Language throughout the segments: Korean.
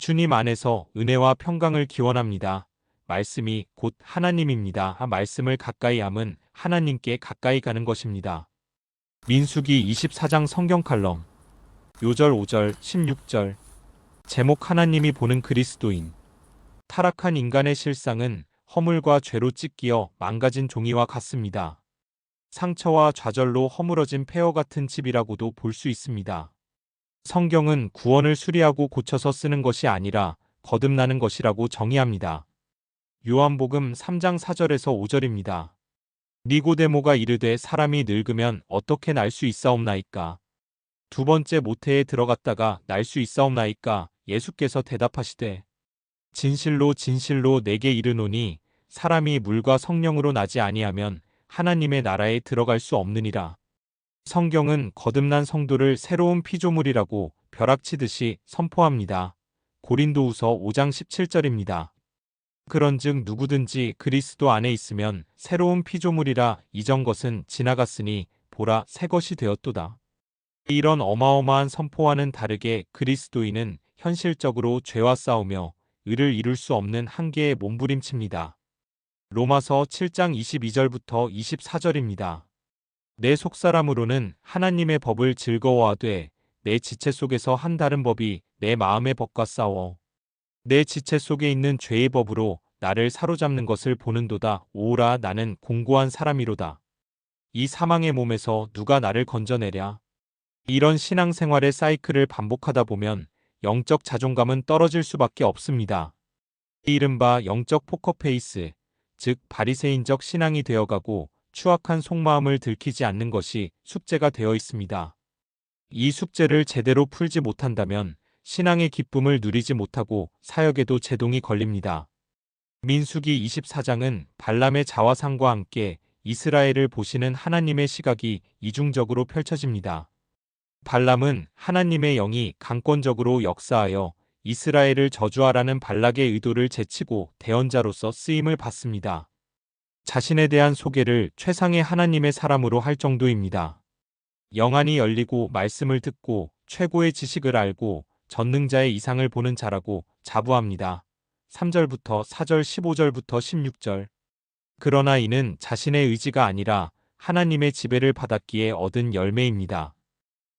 주님 안에서 은혜와 평강을 기원합니다. 말씀이 곧 하나님입니다. 말씀을 가까이 함은 하나님께 가까이 가는 것입니다. 민수기 24장 성경 칼럼 요절 5절 16절 제목 하나님이 보는 그리스도인. 타락한 인간의 실상은 허물과 죄로 찢기어 망가진 종이와 같습니다. 상처와 좌절로 허물어진 폐허 같은 집이라고도 볼 수 있습니다. 성경은 구원을 수리하고 고쳐서 쓰는 것이 아니라 거듭나는 것이라고 정의합니다. 요한복음 3장 4절에서 5절입니다. 니고데모가 이르되 사람이 늙으면 어떻게 날 수 있사옵나이까? 두 번째 모태에 들어갔다가 날 수 있사옵나이까? 예수께서 대답하시되 진실로 진실로 내게 이르노니 사람이 물과 성령으로 나지 아니하면 하나님의 나라에 들어갈 수 없느니라. 성경은 거듭난 성도를 새로운 피조물이라고 벼락치듯이 선포합니다. 고린도후서 5장 17절입니다. 그런즉 누구든지 그리스도 안에 있으면 새로운 피조물이라 이전 것은 지나갔으니 보라 새 것이 되었도다. 이런 어마어마한 선포와는 다르게 그리스도인은 현실적으로 죄와 싸우며 의를 이룰 수 없는 한계에 몸부림칩니다. 로마서 7장 22절부터 24절입니다. 내 속사람으로는 하나님의 법을 즐거워하되 내 지체 속에서 한 다른 법이 내 마음의 법과 싸워 내 지체 속에 있는 죄의 법으로 나를 사로잡는 것을 보는도다. 오라 나는 공고한 사람이로다. 이 사망의 몸에서 누가 나를 건져내랴. 이런 신앙생활의 사이클을 반복하다 보면 영적 자존감은 떨어질 수밖에 없습니다. 이른바 영적 포커페이스, 즉 바리새인적 신앙이 되어가고 추악한 속마음을 들키지 않는 것이 숙제가 되어 있습니다. 이 숙제를 제대로 풀지 못한다면 신앙의 기쁨을 누리지 못하고 사역에도 제동이 걸립니다. 민수기 24장은 발람의 자화상과 함께 이스라엘을 보시는 하나님의 시각이 이중적으로 펼쳐집니다. 발람은 하나님의 영이 강권적으로 역사하여 이스라엘을 저주하라는 발락의 의도를 제치고 대언자로서 쓰임을 받습니다. 자신에 대한 소개를 최상의 하나님의 사람으로 할 정도입니다. 영안이 열리고 말씀을 듣고 최고의 지식을 알고 전능자의 이상을 보는 자라고 자부합니다. 3절부터 4절 15절부터 16절. 그러나 이는 자신의 의지가 아니라 하나님의 지배를 받았기에 얻은 열매입니다.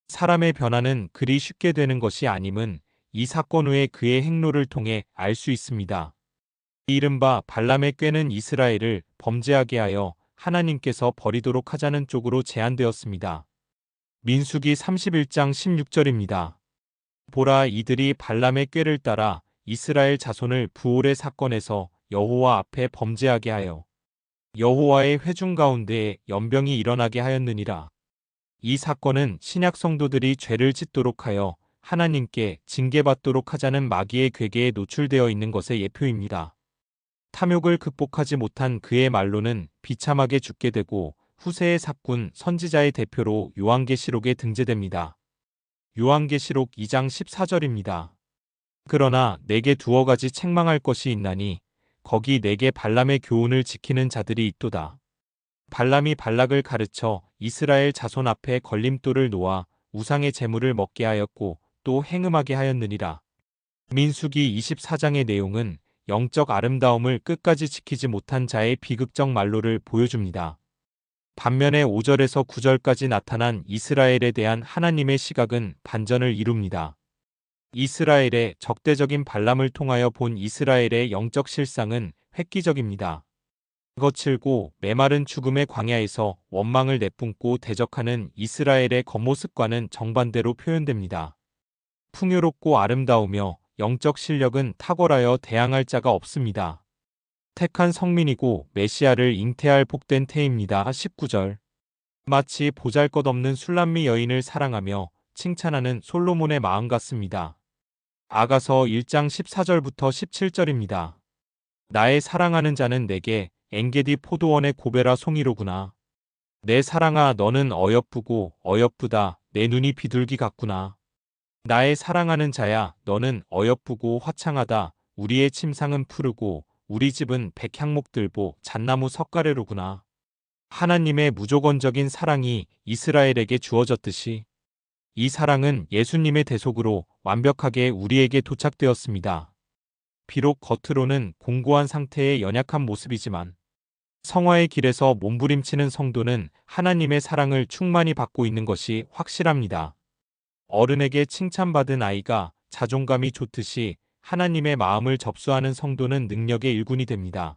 사람의 변화는 그리 쉽게 되는 것이 아님은 이 사건 후에 그의 행로를 통해 알 수 있습니다. 이른바 발람의 꾀는 이스라엘을 범죄하게 하여 하나님께서 버리도록 하자는 쪽으로 제안되었습니다. 민수기 31장 16절입니다. 보라 이들이 발람의 꾀를 따라 이스라엘 자손을 부올의 사건에서 여호와 앞에 범죄하게 하여 여호와의 회중 가운데에 연병이 일어나게 하였느니라. 이 사건은 신약 성도들이 죄를 짓도록 하여 하나님께 징계받도록 하자는 마귀의 괴계에 노출되어 있는 것의 예표입니다. 탐욕을 극복하지 못한 그의 말로는 비참하게 죽게 되고 후세의 사꾼 선지자의 대표로 요한계시록에 등재됩니다. 요한계시록 2장 14절입니다. 그러나 내게 두어 가지 책망할 것이 있나니 거기 내게 발람의 교훈을 지키는 자들이 있도다. 발람이 발락을 가르쳐 이스라엘 자손 앞에 걸림돌을 놓아 우상의 제물을 먹게 하였고 또 행음하게 하였느니라. 민수기 24장의 내용은 영적 아름다움을 끝까지 지키지 못한 자의 비극적 말로를 보여줍니다. 반면에 5절에서 9절까지 나타난 이스라엘에 대한 하나님의 시각은 반전을 이룹니다. 이스라엘의 적대적인 발람을 통하여 본 이스라엘의 영적 실상은 획기적입니다. 거칠고 메마른 죽음의 광야에서 원망을 내뿜고 대적하는 이스라엘의 겉모습과는 정반대로 표현됩니다. 풍요롭고 아름다우며 영적 실력은 탁월하여 대항할 자가 없습니다. 택한 성민이고 메시아를 잉태할 복된 태입니다. 19절. 마치 보잘것없는 술람미 여인을 사랑하며 칭찬하는 솔로몬의 마음 같습니다. 아가서 1장 14절부터 17절입니다. 나의 사랑하는 자는 내게 엔게디 포도원의 고베라 송이로구나. 내 사랑아 너는 어여쁘고 어여쁘다. 내 눈이 비둘기 같구나. 나의 사랑하는 자야 너는 어여쁘고 화창하다. 우리의 침상은 푸르고 우리 집은 백향목들보 잣나무 석가래로구나. 하나님의 무조건적인 사랑이 이스라엘에게 주어졌듯이 이 사랑은 예수님의 대속으로 완벽하게 우리에게 도착되었습니다. 비록 겉으로는 공고한 상태의 연약한 모습이지만 성화의 길에서 몸부림치는 성도는 하나님의 사랑을 충만히 받고 있는 것이 확실합니다. 어른에게 칭찬받은 아이가 자존감이 좋듯이 하나님의 마음을 접수하는 성도는 능력의 일군이 됩니다.